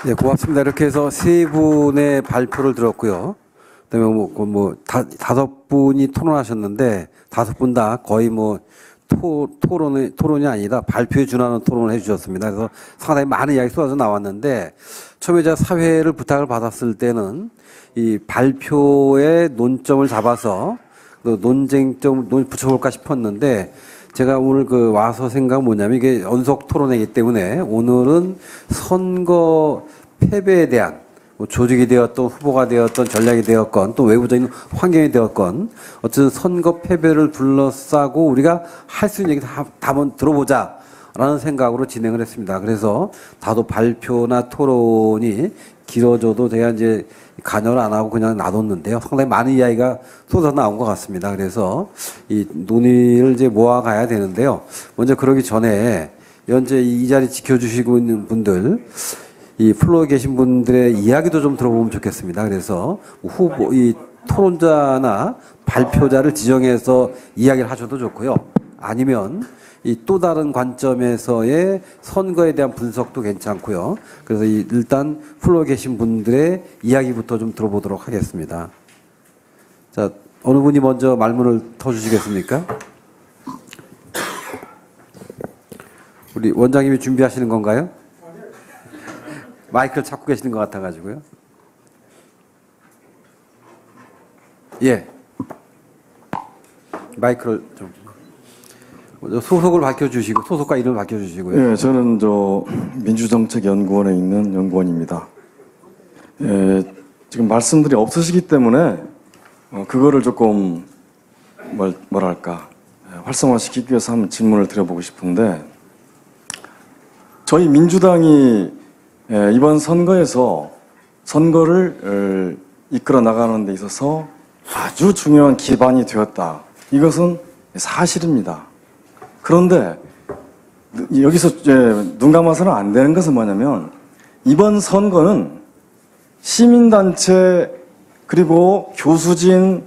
네, 고맙습니다. 이렇게 해서 세 분의 발표를 들었고요. 그다음에 다섯 분이 토론하셨는데 다섯 분 다 거의 토론이 아니라 발표에 준하는 토론을 해주셨습니다. 그래서 상당히 많은 이야기 쏟아져 나왔는데 처음에 제가 사회를 부탁을 받았을 때는 이 발표의 논점을 잡아서 논쟁점을 붙여볼까 싶었는데 제가 오늘 와서 생각은 뭐냐면 이게 연속 토론이기 때문에 오늘은 선거 패배에 대한 조직이 되었던 후보가 되었던 전략이 되었건 또 외부적인 환경이 되었건 어쨌든 선거 패배를 둘러싸고 우리가 할 수 있는 얘기 다 한번 들어보자 라는 생각으로 진행을 했습니다. 그래서 다소 발표나 토론이 길어져도 제가 이제 간여를 안 하고 그냥 놔뒀는데요. 상당히 많은 이야기가 쏟아져 나온 것 같습니다. 그래서 이 논의를 이제 모아가야 되는데요. 먼저 그러기 전에 현재 이 자리 지켜주시고 있는 분들, 이 플로어에 계신 분들의 이야기도 좀 들어보면 좋겠습니다. 그래서 이 토론자나 발표자를 지정해서 이야기를 하셔도 좋고요. 아니면 이 또 다른 관점에서의 선거에 대한 분석도 괜찮고요. 그래서 일단 플로어에 계신 분들의 이야기부터 좀 들어보도록 하겠습니다. 자, 어느 분이 먼저 말문을 터주시겠습니까? 우리 원장님이 준비하시는 건가요? 마이크를 찾고 계시는 것 같아가지고요. 예. 마이크를 좀. 소속을 밝혀주시고, 소속과 이름을 밝혀주시고요. 예, 저는 민주정책연구원에 있는 연구원입니다. 예, 지금 말씀들이 없으시기 때문에, 그거를 조금, 활성화시키기 위해서 한번 질문을 드려보고 싶은데, 저희 민주당이 이번 선거에서 선거를 이끌어 나가는 데 있어서 아주 중요한 기반이 되었다. 이것은 사실입니다. 그런데 여기서 눈 감아서는 안 되는 것은 뭐냐면 이번 선거는 시민단체 그리고 교수진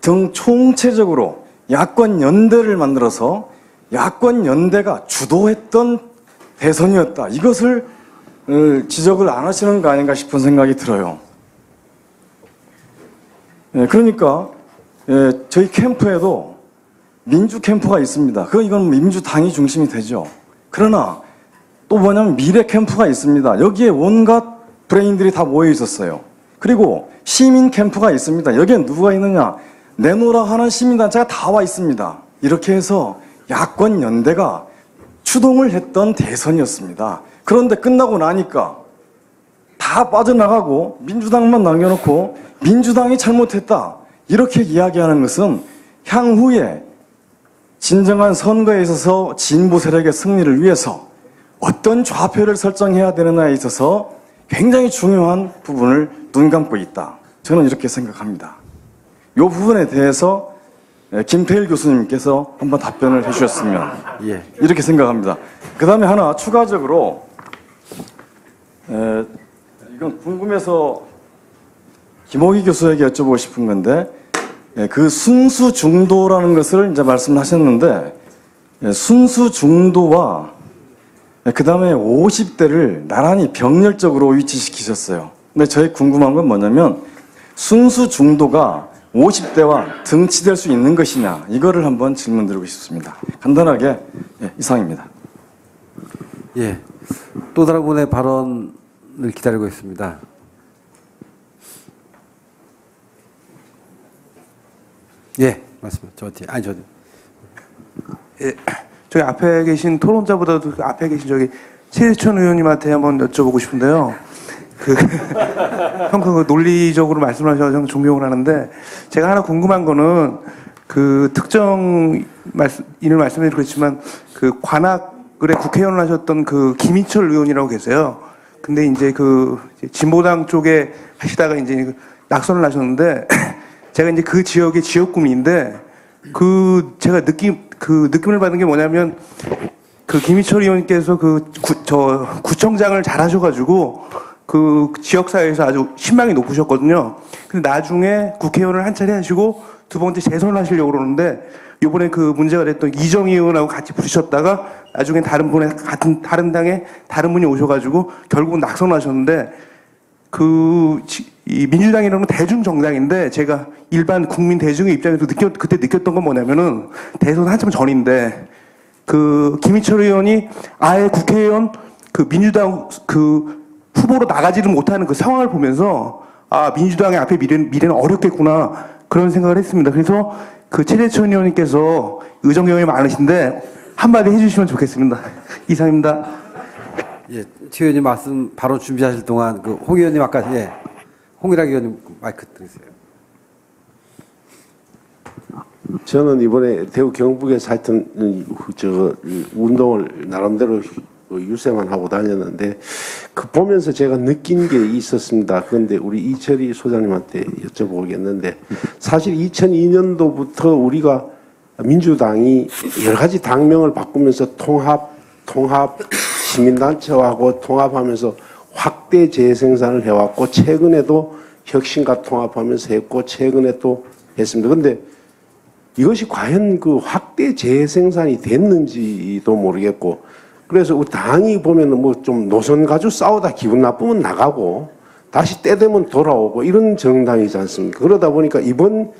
등 총체적으로 야권연대를 만들어서 야권연대가 주도했던 대선이었다. 이것을 지적을 안 하시는 거 아닌가 싶은 생각이 들어요. 그러니까 저희 캠프에도 민주 캠프가 있습니다. 이건 민주당이 중심이 되죠. 그러나 또 뭐냐면 미래 캠프가 있습니다. 여기에 온갖 브레인들이 다 모여 있었어요. 그리고 시민 캠프가 있습니다. 여기에 누가 있느냐? 내노라 하는 시민단체가 다 와 있습니다. 이렇게 해서 야권 연대가 추동을 했던 대선이었습니다. 그런데 끝나고 나니까 다 빠져나가고 민주당만 남겨놓고 민주당이 잘못했다. 이렇게 이야기하는 것은 향후에 진정한 선거에 있어서 진보 세력의 승리를 위해서 어떤 좌표를 설정해야 되느냐에 있어서 굉장히 중요한 부분을 눈 감고 있다. 저는 이렇게 생각합니다. 이 부분에 대해서 김태일 교수님께서 한번 답변을 해주셨으면 이렇게 생각합니다. 그 다음에 하나 추가적으로 이건 궁금해서 김호기 교수에게 여쭤보고 싶은 건데 그 순수 중도라는 것을 이제 말씀하셨는데 순수 중도와 그 다음에 50대를 나란히 병렬적으로 위치시키셨어요. 근데 저희 궁금한 건 뭐냐면 순수 중도가 50대와 등치될 수 있는 것이냐 이거를 한번 질문드리고 싶습니다. 간단하게 이상입니다. 예, 또 다른 분의 발언을 기다리고 있습니다. 예, 맞습니다. 예, 저기 앞에 계신 토론자보다도 앞에 계신 최재천 의원님한테 한번 여쭤보고 싶은데요. 형 논리적으로 말씀하셔서 존경을 하는데 제가 하나 궁금한 거는 특정 인을 말씀드리면 그렇지만 관악을에 국회의원을 하셨던 김희철 의원이라고 계세요. 근데 이제 진보당 쪽에 하시다가 이제 낙선을 하셨는데 제가 이제 그 지역의 지역구민인데 제가 느낌을 받은 게 뭐냐면 김희철 의원님께서 구청장을 잘 하셔가지고 지역사회에서 아주 신망이 높으셨거든요. 근데 나중에 국회의원을 한 차례 하시고 두 번째 재선하시려고 그러는데 이번에 그 문제가 됐던 이정희 의원하고 같이 부딪혔다가 나중에 다른 당에 다른 분이 오셔가지고 결국은 낙선하셨는데 이 민주당이라는 대중 정당인데 제가 일반 국민 대중의 입장에서 그때 느꼈던 건 뭐냐면은 대선 한참 전인데 그 김희철 의원이 아예 국회의원 그 민주당 그 후보로 나가지를 못하는 그 상황을 보면서 아 민주당의 앞에 미래는 어렵겠구나 그런 생각을 했습니다. 그래서 그 최재천 의원님께서 의정 경험이 많으신데 한마디 해주시면 좋겠습니다. 이상입니다. 예, 최 의원님 말씀 바로 준비하실 동안 그 홍 의원님 아까 예, 홍일학 의원님 마이크 드리세요. 저는 이번에 대구 경북에서 하여튼 운동을 나름대로 유세만 하고 다녔는데 그 보면서 제가 느낀 게 있었습니다. 그런데 우리 이철희 소장님한테 여쭤보겠는데 사실 2002년도부터 우리가 민주당이 여러 가지 당명을 바꾸면서 통합 시민단체하고 통합하면서 확대 재생산을 해왔고 최근에도 혁신과 통합하면서 했고 최근에 또 했습니다. 그런데 이것이 과연 그 확대 재생산이 됐는지도 모르겠고 그래서 우리 당이 보면은 뭐 좀 노선 가지고 싸우다 기분 나쁘면 나가고 다시 때 되면 돌아오고 이런 정당이지 않습니까? 그러다 보니까 이번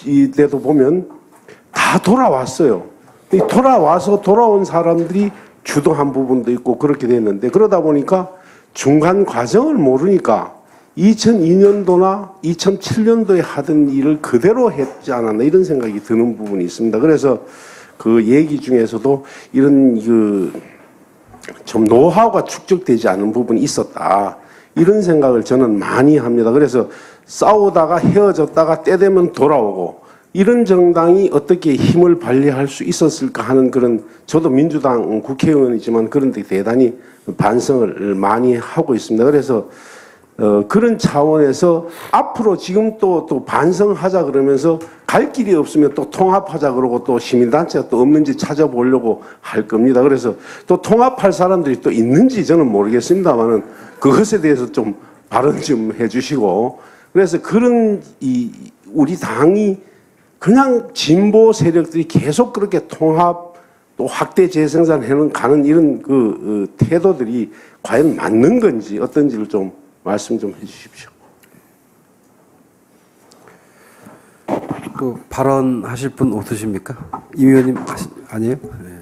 이때도 보면 다 돌아왔어요. 돌아와서 돌아온 사람들이 주도한 부분도 있고 그렇게 됐는데 그러다 보니까 중간 과정을 모르니까 2002년도나 2007년도에 하던 일을 그대로 했지 않았나 이런 생각이 드는 부분이 있습니다. 그래서 그 얘기 중에서도 이런 좀 노하우가 축적되지 않은 부분이 있었다. 이런 생각을 저는 많이 합니다. 그래서 싸우다가 헤어졌다가 때 되면 돌아오고 이런 정당이 어떻게 힘을 발휘할 수 있었을까 하는 그런 저도 민주당 국회의원이지만 그런데 대단히 반성을 많이 하고 있습니다. 그래서 그런 차원에서 앞으로 지금 또 반성하자 그러면서 갈 길이 없으면 또 통합하자 그러고 또 시민단체가 또 없는지 찾아보려고 할 겁니다. 그래서 또 통합할 사람들이 또 있는지 저는 모르겠습니다만은 그것에 대해서 좀 발언 좀 해주시고 그래서 그런 우리 당이 그냥 진보 세력들이 계속 그렇게 통합 또 확대 재생산 가는 이런 그 태도들이 과연 맞는 건지 어떤지를 좀 말씀 좀 해주십시오. 그 발언하실 분 없으십니까? 임 의원님 아니에요? 네.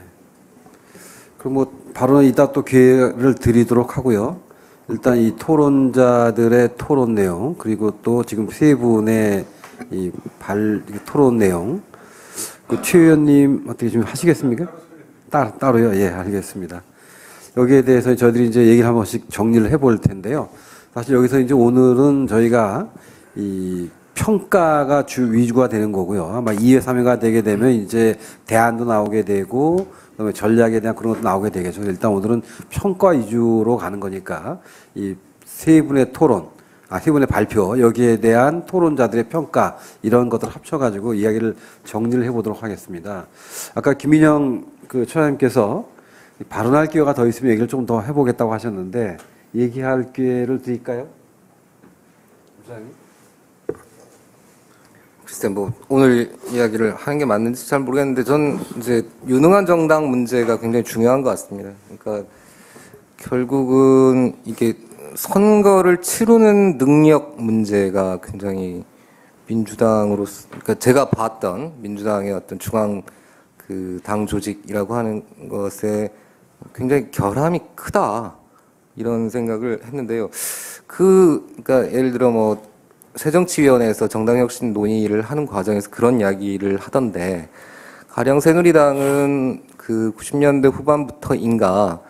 그럼 뭐 발언은 이따 또 기회를 드리도록 하고요. 일단 이 토론자들의 토론 내용 그리고 또 지금 세 분의 토론 내용 그 최 의원님 어떻게 좀 하시겠습니까? 따로요? 예, 알겠습니다. 여기에 대해서 저희들이 이제 얘기를 한 번씩 정리를 해볼 텐데요. 사실 여기서 이제 오늘은 저희가 이 평가가 위주가 되는 거고요. 아마 2회, 3회가 되게 되면 이제 대안도 나오게 되고, 그다음에 전략에 대한 그런 것도 나오게 되겠죠. 일단 오늘은 평가 위주로 가는 거니까 이 세 분의 토론, 세 분의 발표, 여기에 대한 토론자들의 평가 이런 것들을 합쳐가지고 이야기를 정리를 해보도록 하겠습니다. 아까 김인영 그 처장님께서 발언할 기회가 더 있으면 얘기를 좀 더 해보겠다고 하셨는데 얘기할 기회를 드릴까요? 부장님? 글쎄 뭐 오늘 이야기를 하는 게 맞는지 잘 모르겠는데 전 이제 유능한 정당 문제가 굉장히 중요한 것 같습니다. 그러니까 결국은 이게 선거를 치르는 능력 문제가 굉장히 민주당으로서 그러니까 제가 봤던 민주당의 어떤 중앙 그 당 조직이라고 하는 것에 굉장히 결함이 크다 이런 생각을 했는데요. 그러니까 예를 들어 뭐 새정치위원회에서 정당혁신 논의를 하는 과정에서 그런 이야기를 하던데 가령 새누리당은 그 90년대 후반부터인가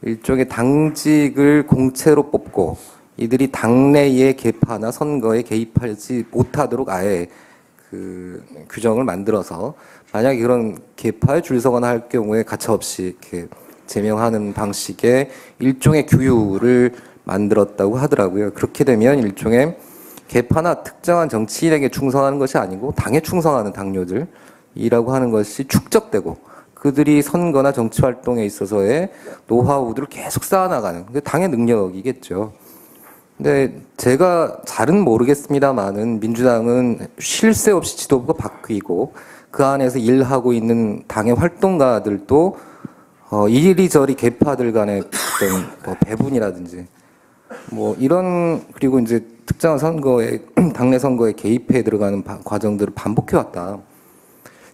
일종의 당직을 공채로 뽑고 이들이 당내의 개파나 선거에 개입하지 못하도록 아예 그 규정을 만들어서 만약에 그런 개파에 줄 서거나 할 경우에 가차없이 이렇게 제명하는 방식의 일종의 규율을 만들었다고 하더라고요. 그렇게 되면 일종의 개파나 특정한 정치인에게 충성하는 것이 아니고 당에 충성하는 당료들이라고 하는 것이 축적되고 그들이 선거나 정치 활동에 있어서의 노하우들을 계속 쌓아나가는 그게 당의 능력이겠죠. 근데 제가 잘은 모르겠습니다만은 민주당은 쉴 새 없이 지도부가 바뀌고 그 안에서 일하고 있는 당의 활동가들도 이리저리 계파들 간의 어떤 뭐 배분이라든지 뭐 이런 그리고 이제 특정한 선거에 당내 선거에 개입해 들어가는 과정들을 반복해 왔다.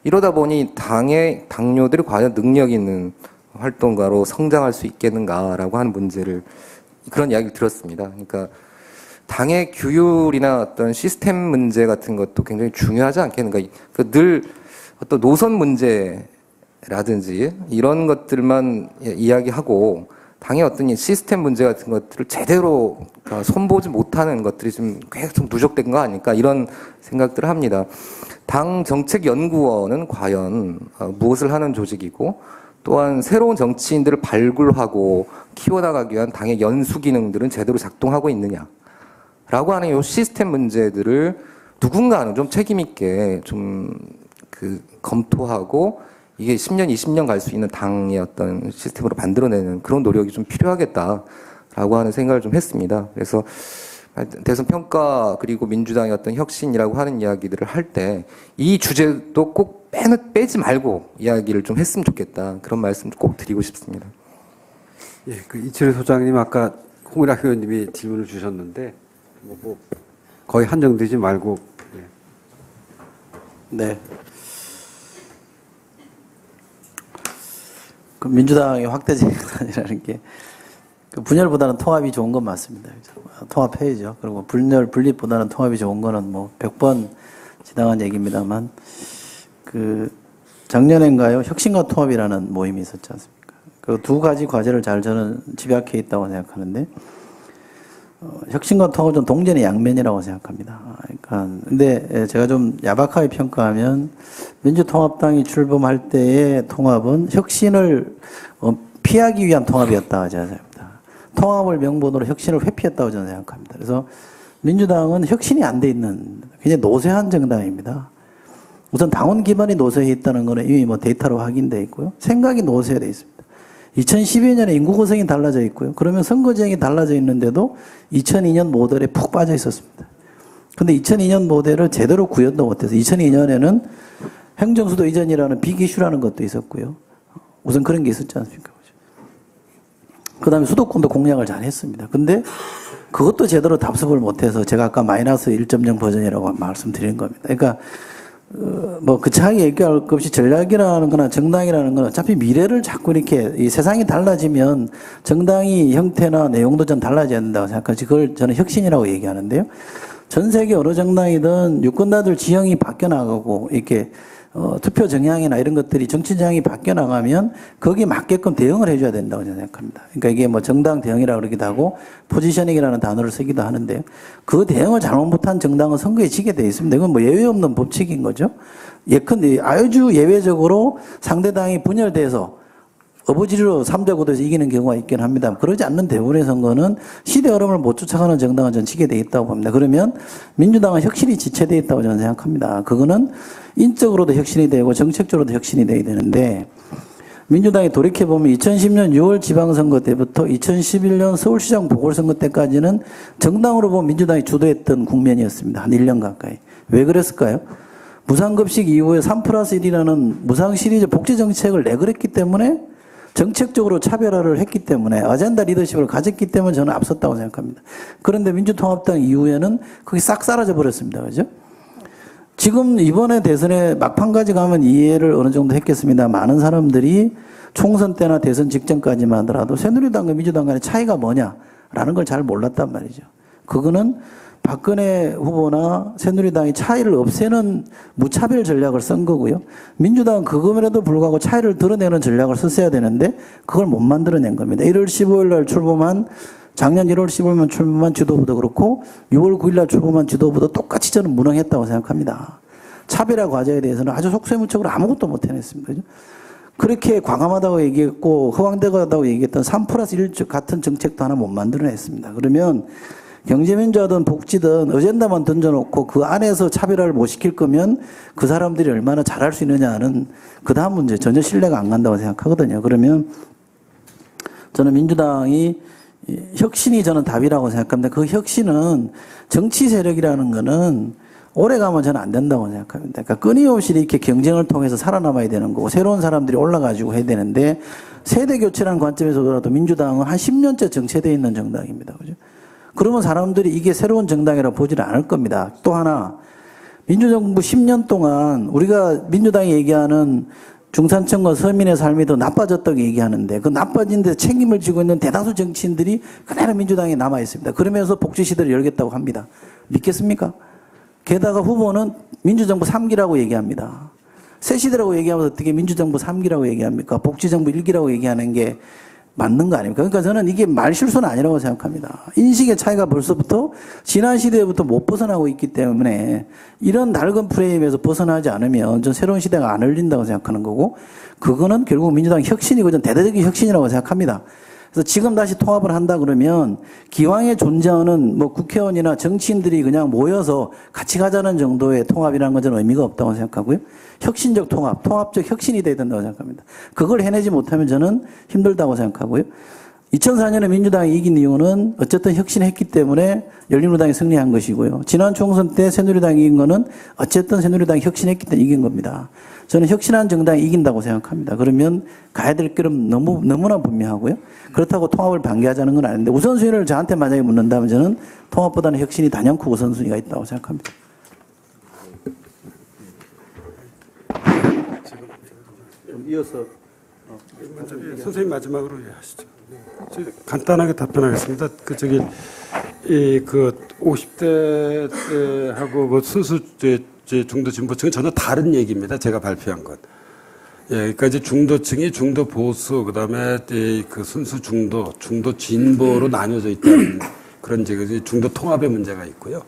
이러다 보니 당의 당료들이 과연 능력 있는 활동가로 성장할 수 있겠는가라고 하는 문제를 그런 이야기를 들었습니다. 그러니까 당의 규율이나 어떤 시스템 문제 같은 것도 굉장히 중요하지 않겠는가. 늘 어떤 노선 문제라든지 이런 것들만 이야기하고 당의 어떤 시스템 문제 같은 것들을 제대로 손보지 못하는 것들이 좀 계속 누적된 거 아닐까 이런 생각들을 합니다. 당 정책연구원은 과연 무엇을 하는 조직이고 또한 새로운 정치인들을 발굴하고 키워나가기 위한 당의 연수 기능들은 제대로 작동하고 있느냐라고 하는 이 시스템 문제들을 누군가는 좀 책임 있게 좀 검토하고 이게 10년, 20년 갈 수 있는 당의 어떤 시스템으로 만들어내는 그런 노력이 좀 필요하겠다라고 하는 생각을 좀 했습니다. 그래서 대선 평가 그리고 민주당의 어떤 혁신이라고 하는 이야기들을 할 때 이 주제도 꼭 빼지 말고 이야기를 좀 했으면 좋겠다. 그런 말씀 꼭 드리고 싶습니다. 예, 이철희 소장님 아까 홍일학 의원님이 질문을 주셨는데 뭐 거의 한정되지 말고. 예. 네. 그 민주당의 확대 재생산이라는 게 분열보다는 통합이 좋은 건 맞습니다. 통합해야죠. 그리고 분립보다는 통합이 좋은 거는 뭐 100번 지당한 얘기입니다만 작년엔가요 혁신과 통합이라는 모임이 있었지 않습니까? 그 두 가지 과제를 잘 저는 집약해 있다고 생각하는데 혁신과 통합은 좀 동전의 양면이라고 생각합니다. 그러니까 근데 제가 좀 야박하게 평가하면 민주통합당이 출범할 때의 통합은 혁신을 피하기 위한 통합이었다고 저는 생각합니다. 통합을 명분으로 혁신을 회피했다고 저는 생각합니다. 그래서 민주당은 혁신이 안 돼 있는 굉장히 노쇠한 정당입니다. 우선 당원 기반이 노쇠해 있다는 거는 이미 뭐 데이터로 확인돼 있고요. 생각이 노쇠돼 있습니다. 2012년에 인구 구성이 달라져 있고요. 그러면 선거 지형이 달라져 있는데도 2002년 모델에 푹 빠져 있었습니다. 근데 2002년 모델을 제대로 구현도 못해서 2002년에는 행정수도 이전이라는 빅이슈라는 것도 있었고요. 우선 그런 게 있었지 않습니까? 그 다음에 수도권도 공략을 잘 했습니다. 근데 그것도 제대로 답습을 못해서 제가 아까 마이너스 1.0 버전이라고 말씀드린 겁니다. 그러니까 뭐 그 차이 얘기할 것 없이 전략이라는 거나 정당이라는 건 어차피 미래를 자꾸 이렇게 이 세상이 달라지면 정당이 형태나 내용도 좀 달라져야 된다고 생각하지. 그걸 저는 혁신이라고 얘기하는데요. 전 세계 어느 정당이든 유권자들 지형이 바뀌어 나가고 이렇게 투표 정향이나 이런 것들이 정치 정향이 바뀌어 나가면 거기에 맞게끔 대응을 해줘야 된다고 저는 생각합니다. 그러니까 이게 뭐 정당 대응이라고 그러기도 하고 포지셔닝이라는 단어를 쓰기도 하는데요. 그 대응을 잘못 못한 정당은 선거에 지게 돼 있습니다. 이건 뭐 예외 없는 법칙인 거죠. 예컨대 아주 예외적으로 상대당이 분열돼서 어부지리로 3대 9도에서 이기는 경우가 있긴 합니다. 그러지 않는 대부분의 선거는 시대 흐름을 못 쫓아가는 정당은 전 지게 돼 있다고 봅니다. 그러면 민주당은 혁신이 지체돼 있다고 저는 생각합니다. 그거는 인적으로도 혁신이 되고 정책적으로도 혁신이 돼야 되는데 민주당이 돌이켜보면 2010년 6월 지방선거 때부터 2011년 서울시장 보궐선거 때까지는 정당으로 보면 민주당이 주도했던 국면이었습니다. 한 1년 가까이. 왜 그랬을까요? 무상급식 이후에 3+1이라는 무상 시리즈 복지 정책을 내걸었기 때문에 정책적으로 차별화를 했기 때문에 아젠다 리더십을 가졌기 때문에 저는 앞섰다고 생각합니다. 그런데 민주통합당 이후에는 그게 싹 사라져 버렸습니다. 그죠? 지금 이번에 대선에 막판까지 가면 이해를 어느 정도 했겠습니다. 많은 사람들이 총선 때나 대선 직전까지만 하더라도 새누리당과 민주당 간의 차이가 뭐냐라는 걸 잘 몰랐단 말이죠. 그거는 박근혜 후보나 새누리당이 차이를 없애는 무차별 전략을 쓴 거고요. 민주당은 그금에도 불구하고 차이를 드러내는 전략을 썼어야 되는데 그걸 못 만들어낸 겁니다. 1월 15일 날 출범한 작년 1월 15일 날 출범한 지도부도 그렇고 6월 9일 날 출범한 지도부도 똑같이 저는 무능했다고 생각합니다. 차별화 과제에 대해서는 아주 속세무책으로 아무것도 못 해냈습니다. 그렇게 과감하다고 얘기했고 허황되다고 얘기했던 3+1 같은 정책도 하나 못 만들어냈습니다. 그러면 경제민주화든 복지든 어젠다만 던져놓고 그 안에서 차별화를 못 시킬 거면 그 사람들이 얼마나 잘할 수 있느냐는 그 다음 문제 전혀 신뢰가 안 간다고 생각하거든요. 그러면 저는 민주당이 혁신이 저는 답이라고 생각합니다. 그 혁신은 정치 세력이라는 거는 오래 가면 저는 안 된다고 생각합니다. 그러니까 끊임없이 이렇게 경쟁을 통해서 살아남아야 되는 거고 새로운 사람들이 올라가지고 해야 되는데 세대 교체라는 관점에서 보더라도 민주당은 한 10년째 정체되어 있는 정당입니다. 그죠? 그러면 사람들이 이게 새로운 정당이라고 보지는 않을 겁니다. 또 하나 민주정부 10년 동안 우리가 민주당이 얘기하는 중산층과 서민의 삶이 더 나빠졌다고 얘기하는데 그 나빠진 데 책임을 지고 있는 대다수 정치인들이 그대로 민주당에 남아 있습니다. 그러면서 복지 시대를 열겠다고 합니다. 믿겠습니까? 게다가 후보는 민주정부 3기라고 얘기합니다. 새 시대라고 얘기하면서 어떻게 민주정부 3기라고 얘기합니까? 복지정부 1기라고 얘기하는 게 맞는 거 아닙니까? 그러니까 저는 이게 말 실수는 아니라고 생각합니다. 인식의 차이가 벌써부터 지난 시대부터 못 벗어나고 있기 때문에 이런 낡은 프레임에서 벗어나지 않으면 전 새로운 시대가 안 열린다고 생각하는 거고 그거는 결국 민주당 혁신이고 전 대대적인 혁신이라고 생각합니다. 그래서 지금 다시 통합을 한다 그러면 기왕에 존재하는 뭐 국회의원이나 정치인들이 그냥 모여서 같이 가자는 정도의 통합이라는 건 저는 의미가 없다고 생각하고요. 혁신적 통합, 통합적 혁신이 돼야 된다고 생각합니다. 그걸 해내지 못하면 저는 힘들다고 생각하고요. 2004년에 민주당이 이긴 이유는 어쨌든 혁신했기 때문에 열린우리당이 승리한 것이고요. 지난 총선 때 새누리당이 이긴 거는 어쨌든 새누리당이 혁신했기 때문에 이긴 겁니다. 저는 혁신한 정당이 이긴다고 생각합니다. 그러면 가야 될 길은 너무나 분명하고요. 그렇다고 통합을 반대하자는 건 아닌데 우선순위를 저한테 만약에 묻는다면 저는 통합보다는 혁신이 단연코 우선순위가 있다고 생각합니다. 이어서 선생님 마지막으로 하시죠. 간단하게 답변하겠습니다. 그 50대하고 그 순수 중도 진보층은 전혀 다른 얘기입니다. 제가 발표한 것. 예, 그러니까 이제 중도층이 중도 보수, 그다음에 그 순수 중도, 중도 진보로 나뉘어져 있다는 그런 이제 중도 통합의 문제가 있고요.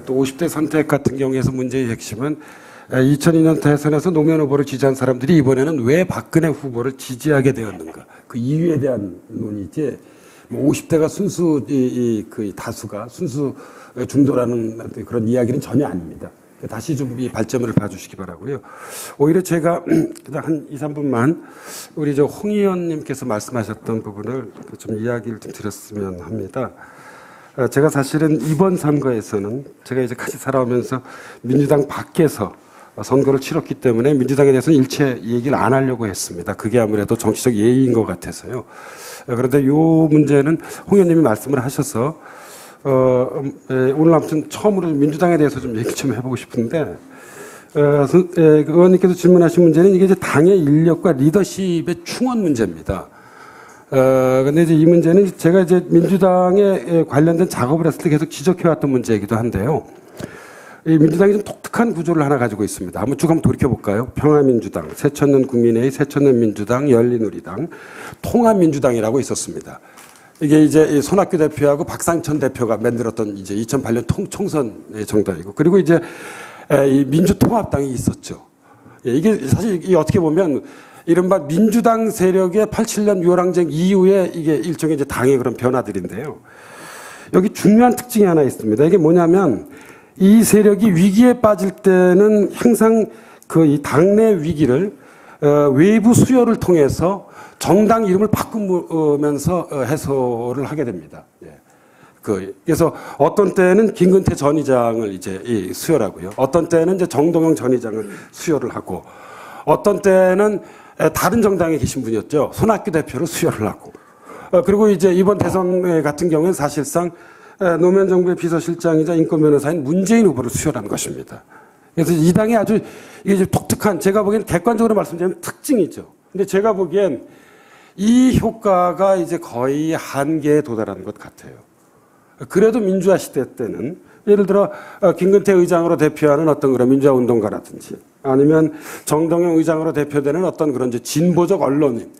또 50대 선택 같은 경우에서 문제의 핵심은 2002년 대선에서 노무현 후보를 지지한 사람들이 이번에는 왜 박근혜 후보를 지지하게 되었는가. 그 이유에 대한 논의지, 50대가 순수, 그 다수가 순수 중도라는 그런 이야기는 전혀 아닙니다. 다시 좀 이 발전을 봐주시기 바라고요. 오히려 제가 그냥 한 2, 3분만 우리 홍 의원님께서 말씀하셨던 부분을 좀 이야기를 좀 드렸으면 합니다. 제가 사실은 이번 선거에서는 제가 이제 같이 살아오면서 민주당 밖에서 선거를 치렀기 때문에 민주당에 대해서는 일체 얘기를 안 하려고 했습니다. 그게 아무래도 정치적 예의인 것 같아서요. 그런데 이 문제는 홍 의원님이 말씀을 하셔서 오늘 아무튼 처음으로 민주당에 대해서 좀 얘기 좀 해보고 싶은데 의원님께서 질문하신 문제는 이게 이제 당의 인력과 리더십의 충원 문제입니다. 근데 이제 이 문제는 제가 이제 민주당에 관련된 작업을 했을 때 계속 지적해왔던 문제이기도 한데요. 이 민주당이 좀 독특한 구조를 하나 가지고 있습니다. 한번 쭉 한번 돌이켜볼까요? 평화민주당, 새천년 국민회의, 새천년 민주당, 열린우리당, 통합민주당이라고 있었습니다. 이게 이제 손학규 대표하고 박상천 대표가 만들었던 이제 2008년 총선 정당이고, 그리고 이제 이 민주통합당이 있었죠. 이게 사실 이게 어떻게 보면 이른바 민주당 세력의 87년 유월항쟁 이후에 이게 일종의 이제 당의 그런 변화들인데요. 여기 중요한 특징이 하나 있습니다. 이게 뭐냐면 이 세력이 위기에 빠질 때는 항상 그 이 당내 위기를 외부 수요를 통해서 정당 이름을 바꾸면서 해소를 하게 됩니다. 예. 그래서 어떤 때는 김근태 전 의장을 이제 수혈하고요. 어떤 때는 이제 정동영 전 의장을 수혈을 하고, 어떤 때는 다른 정당에 계신 분이었죠. 손학규 대표를 수혈을 하고, 그리고 이제 이번 대선 같은 경우는 사실상 노무현 정부의 비서실장이자 인권변호사인 문재인 후보를 수혈한 것입니다. 그래서 이 당이 아주 이게 독특한, 제가 보기엔 객관적으로 말씀드리면 특징이죠. 근데 제가 보기엔 이 효과가 이제 거의 한계에 도달하는 것 같아요. 그래도 민주화 시대 때는 예를 들어 김근태 의장으로 대표하는 어떤 그런 민주화 운동가라든지, 아니면 정동영 의장으로 대표되는 어떤 그런 이제 진보적 언론인,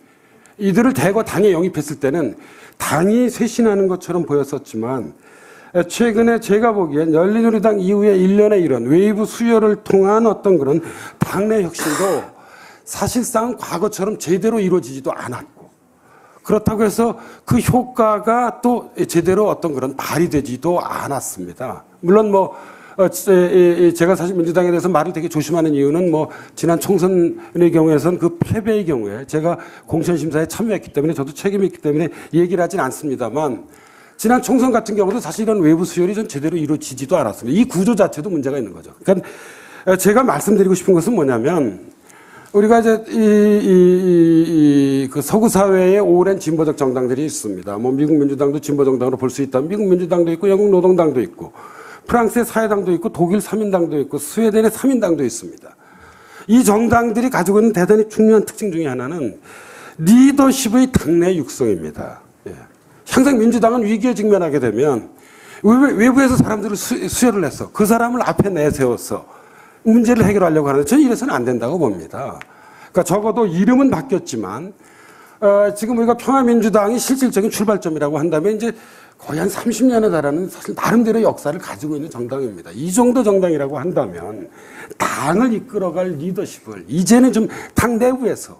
이들을 대거 당에 영입했을 때는 당이 쇄신하는 것처럼 보였었지만, 최근에 제가 보기엔 열린우리당 이후에 일련의 이런 외부 수요를 통한 어떤 그런 당내 혁신도 사실상 과거처럼 제대로 이루어지지도 않았고, 그렇다고 해서 그 효과가 또 제대로 어떤 그런 발휘되지도 않았습니다. 물론 제가 사실 민주당에 대해서 말을 되게 조심하는 이유는 뭐 지난 총선의 경우에선 그 패배의 경우에 제가 공천심사에 참여했기 때문에 저도 책임이 있기 때문에 얘기를 하진 않습니다만 지난 총선 같은 경우도 사실 이런 외부 수혈이 좀 제대로 이루어지지도 않았습니다. 이 구조 자체도 문제가 있는 거죠. 그러니까 제가 말씀드리고 싶은 것은 뭐냐면 우리가 이제 그 서구 사회에 오랜 진보적 정당들이 있습니다. 뭐 미국 민주당도 진보 정당으로 볼 수 있다. 미국 민주당도 있고 영국 노동당도 있고 프랑스의 사회당도 있고 독일 3인당도 있고 스웨덴의 3인당도 있습니다. 이 정당들이 가지고 있는 대단히 중요한 특징 중에 하나는 리더십의 당내 육성입니다. 예. 항상 민주당은 위기에 직면하게 되면 외부에서 사람들을 수혈을 해서 그 사람을 앞에 내세워서 문제를 해결하려고 하는데 저는 이래서는 안 된다고 봅니다. 그러니까 적어도 이름은 바뀌었지만 지금 우리가 평화민주당이 실질적인 출발점이라고 한다면 이제 거의 한 30년에 달하는 사실 나름대로 역사를 가지고 있는 정당입니다. 이 정도 정당이라고 한다면 당을 이끌어갈 리더십을 이제는 좀 당 내부에서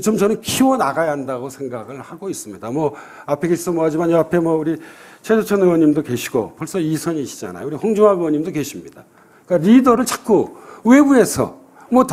좀 저는 키워 나가야 한다고 생각을 하고 있습니다. 뭐 앞에 계셔서 뭐하지만 옆에 뭐 우리 최재천 의원님도 계시고 벌써 2선이시잖아요. 우리 홍종학 의원님도 계십니다. 그러니까 리더를 자꾸 외부에서 뭐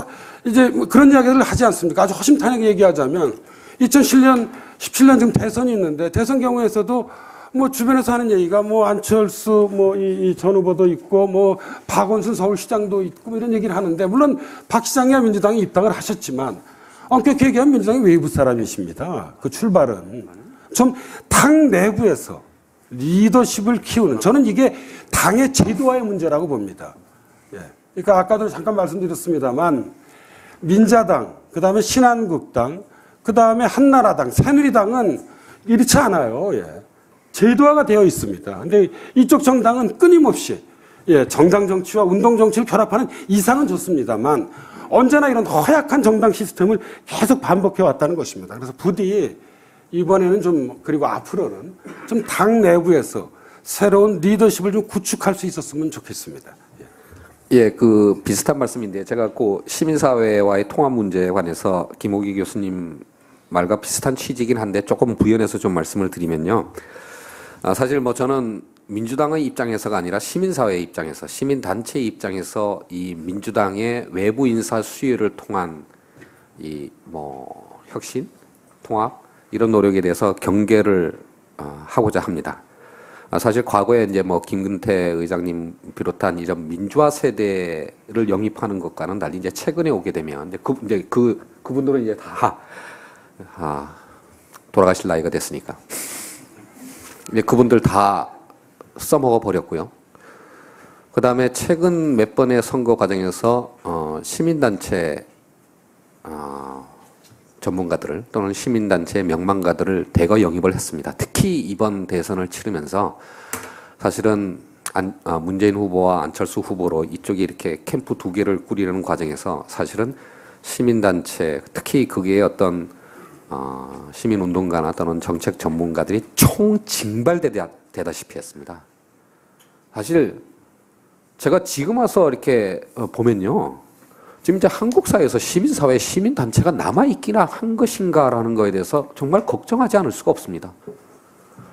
이제 뭐 그런 이야기를 하지 않습니까? 아주 허심탄회하게 얘기하자면 2017년 지금 대선이 있는데 대선 경우에서도 뭐 주변에서 하는 얘기가 뭐 안철수 뭐 이 전 후보도 있고 뭐 박원순 서울시장도 있고 뭐 이런 얘기를 하는데 물론 박 시장이야 민주당에 입당을 하셨지만 엄격히 얘기하면 민주당이 외부 사람이십니다. 그 출발은 좀 당 내부에서 리더십을 키우는 저는 이게 당의 제도화의 문제라고 봅니다. 그러니까 아까도 잠깐 말씀드렸습니다만 민자당, 그다음에 신한국당, 그다음에 한나라당, 새누리당은 이렇지 않아요. 제도화가 되어 있습니다. 근데 이쪽 정당은 끊임없이 정당 정치와 운동 정치를 결합하는 이상은 좋습니다만 언제나 이런 허약한 정당 시스템을 계속 반복해 왔다는 것입니다. 그래서 부디 이번에는 좀 그리고 앞으로는 좀 당 내부에서 새로운 리더십을 좀 구축할 수 있었으면 좋겠습니다. 예, 그 비슷한 말씀인데 제가 그 시민사회와의 통합 문제에 관해서 김호기 교수님 말과 비슷한 취지이긴 한데 조금 부연해서 좀 말씀을 드리면요. 사실 뭐 저는 민주당의 입장에서가 아니라 시민사회의 입장에서 시민단체의 입장에서 이 민주당의 외부 인사 수혈을 통한 이 뭐 혁신, 통합 이런 노력에 대해서 경계를 하고자 합니다. 사실 과거에 이제 뭐 김근태 의장님 비롯한 이런 민주화 세대를 영입하는 것과는 달리 이제 최근에 오게 되면 이제 그분들은 이제 다 돌아가실 나이가 됐으니까 이제 그분들 다 써먹어 버렸고요. 그 다음에 최근 몇 번의 선거 과정에서 시민단체 전문가들을 또는 시민단체 명망가들을 대거 영입을 했습니다. 특히 이번 대선을 치르면서 사실은 문재인 후보와 안철수 후보로 이쪽이 이렇게 캠프 두 개를 꾸리는 과정에서 사실은 시민단체 특히 거기에 어떤 시민운동가나 또는 정책 전문가들이 총징발되다시피 했습니다. 사실 제가 지금 와서 이렇게 보면요. 지금 이제 한국 사회에서 시민사회, 시민단체가 남아있기나 한 것인가라는 거에 대해서 정말 걱정하지 않을 수가 없습니다.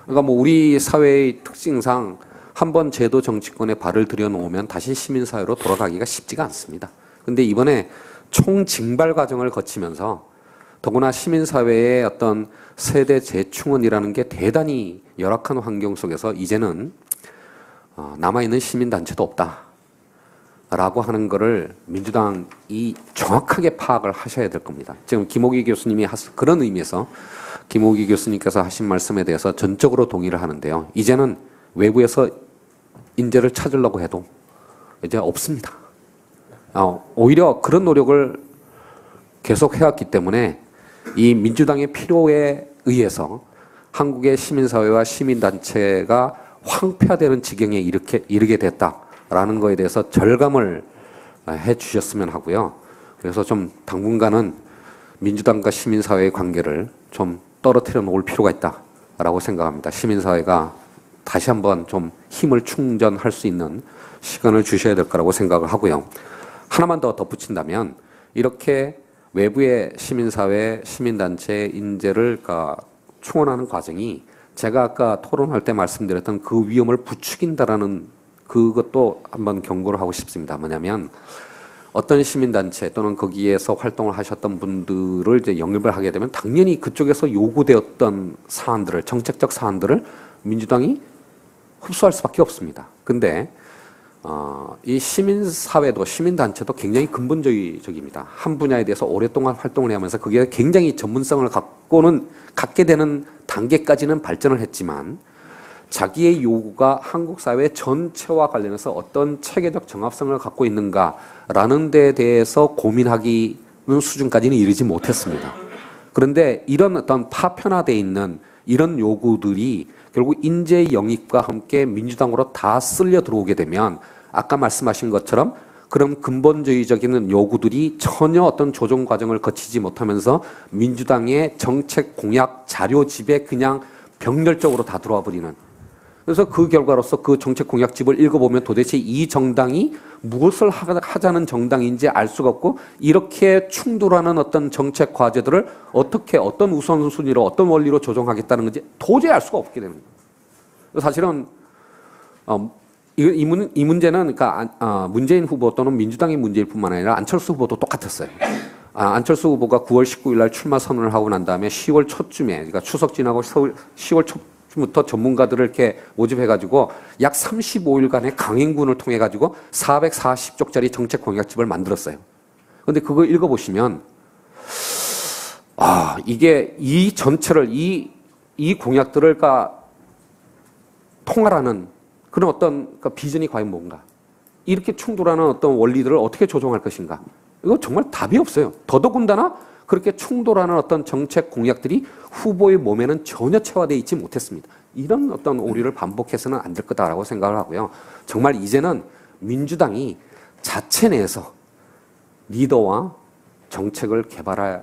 그러니까 뭐 우리 사회의 특징상 한번 제도 정치권에 발을 들여놓으면 다시 시민사회로 돌아가기가 쉽지가 않습니다. 근데 이번에 총징발 과정을 거치면서 더구나 시민사회의 어떤 세대 재충원이라는 게 대단히 열악한 환경 속에서 이제는 남아있는 시민단체도 없다. 라고 하는 거를 민주당이 정확하게 파악을 하셔야 될 겁니다. 지금 김호기 교수님이 그런 의미에서 김호기 교수님께서 하신 말씀에 대해서 전적으로 동의를 하는데요. 이제는 외부에서 인재를 찾으려고 해도 이제 없습니다. 오히려 그런 노력을 계속 해왔기 때문에 이 민주당의 필요에 의해서 한국의 시민사회와 시민단체가 황폐화되는 지경에 이르게 됐다라는 거에 대해서 절감을 해 주셨으면 하고요. 그래서 좀 당분간은 민주당과 시민사회의 관계를 좀 떨어뜨려 놓을 필요가 있다라고 생각합니다. 시민사회가 다시 한번 좀 힘을 충전할 수 있는 시간을 주셔야 될 거라고 생각을 하고요. 하나만 더 덧붙인다면 이렇게 외부의 시민사회, 시민단체 인재를 충원하는 과정이 제가 아까 토론할 때 말씀드렸던 그 위험을 부추긴다라는 그것도 한번 경고를 하고 싶습니다. 뭐냐면 어떤 시민단체 또는 거기에서 활동을 하셨던 분들을 이제 영입을 하게 되면 당연히 그쪽에서 요구되었던 사안들을, 정책적 사안들을 민주당이 흡수할 수밖에 없습니다. 근데 이 시민사회도 시민단체도 굉장히 근본적입니다. 한 분야에 대해서 오랫동안 활동을 하면서 그게 굉장히 전문성을 갖게 되는 단계까지는 발전을 했지만 자기의 요구가 한국 사회 전체와 관련해서 어떤 체계적 정합성을 갖고 있는가라는 데 대해서 고민하기는 수준까지는 이르지 못했습니다. 그런데 이런 어떤 파편화되어 있는 이런 요구들이 결국 인재 영입과 함께 민주당으로 다 쓸려 들어오게 되면 아까 말씀하신 것처럼 그런 근본주의적인 요구들이 전혀 어떤 조정 과정을 거치지 못하면서 민주당의 정책 공약 자료집에 그냥 병렬적으로 다 들어와 버리는. 그래서 그 결과로서 그 정책 공약집을 읽어보면 도대체 이 정당이 무엇을 하자는 정당인지 알 수가 없고 이렇게 충돌하는 어떤 정책 과제들을 어떻게 어떤 우선순위로 어떤 원리로 조정하겠다는 건지 도저히 알 수가 없게 되는 거예요. 사실은 이 문제는 그러니까 문재인 후보 또는 민주당의 문제일 뿐만 아니라 안철수 후보도 똑같았어요. 안철수 후보가 9월 19일 날 출마 선언을 하고 난 다음에 10월 초쯤에 그러니까 추석 지나고 10월 초부터 전문가들을 이렇게 모집해가지고 약 35일간의 강행군을 통해가지고 440쪽짜리 정책 공약집을 만들었어요. 그런데 그거 읽어보시면 이게 이 전체를 이 공약들을 통할하는 그런 어떤 비전이 과연 뭔가? 이렇게 충돌하는 어떤 원리들을 어떻게 조정할 것인가? 이거 정말 답이 없어요. 더더군다나 그렇게 충돌하는 어떤 정책 공약들이 후보의 몸에는 전혀 체화되어 있지 못했습니다. 이런 어떤 오류를 반복해서는 안 될 거다라고 생각을 하고요. 정말 이제는 민주당이 자체 내에서 리더와 정책을 개발해야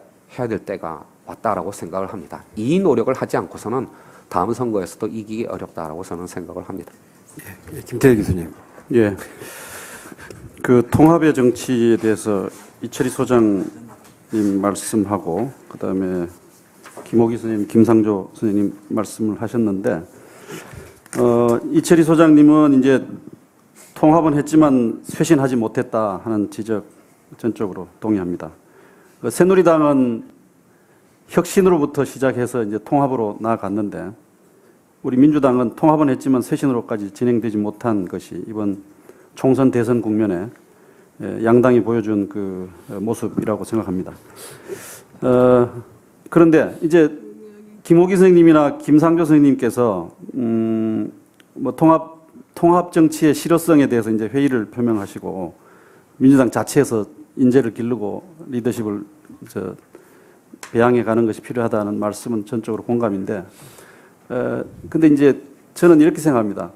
될 때가 왔다라고 생각을 합니다. 이 노력을 하지 않고서는 다음 선거에서도 이기기 어렵다라고 저는 생각을 합니다. 예, 김태일 교수님. 예. 그 통합의 정치에 대해서 이철희 소장님 말씀하고 그다음에 김호기 선생님, 김상조 선생님 말씀을 하셨는데 이철희 소장님은 이제 통합은 했지만 쇄신하지 못했다 하는 지적 전적으로 동의합니다. 새누리당은 혁신으로부터 시작해서 이제 통합으로 나아갔는데 우리 민주당은 통합은 했지만 쇄신으로까지 진행되지 못한 것이 이번 총선 대선 국면에 양당이 보여준 그 모습이라고 생각합니다. 그런데 이제 김호기 선생님이나 김상조 선생님께서 뭐 통합 정치의 실효성에 대해서 이제 회의를 표명하시고 민주당 자체에서 인재를 기르고 리더십을 배양해 가는 것이 필요하다는 말씀은 전적으로 공감인데, 근데 이제 저는 이렇게 생각합니다.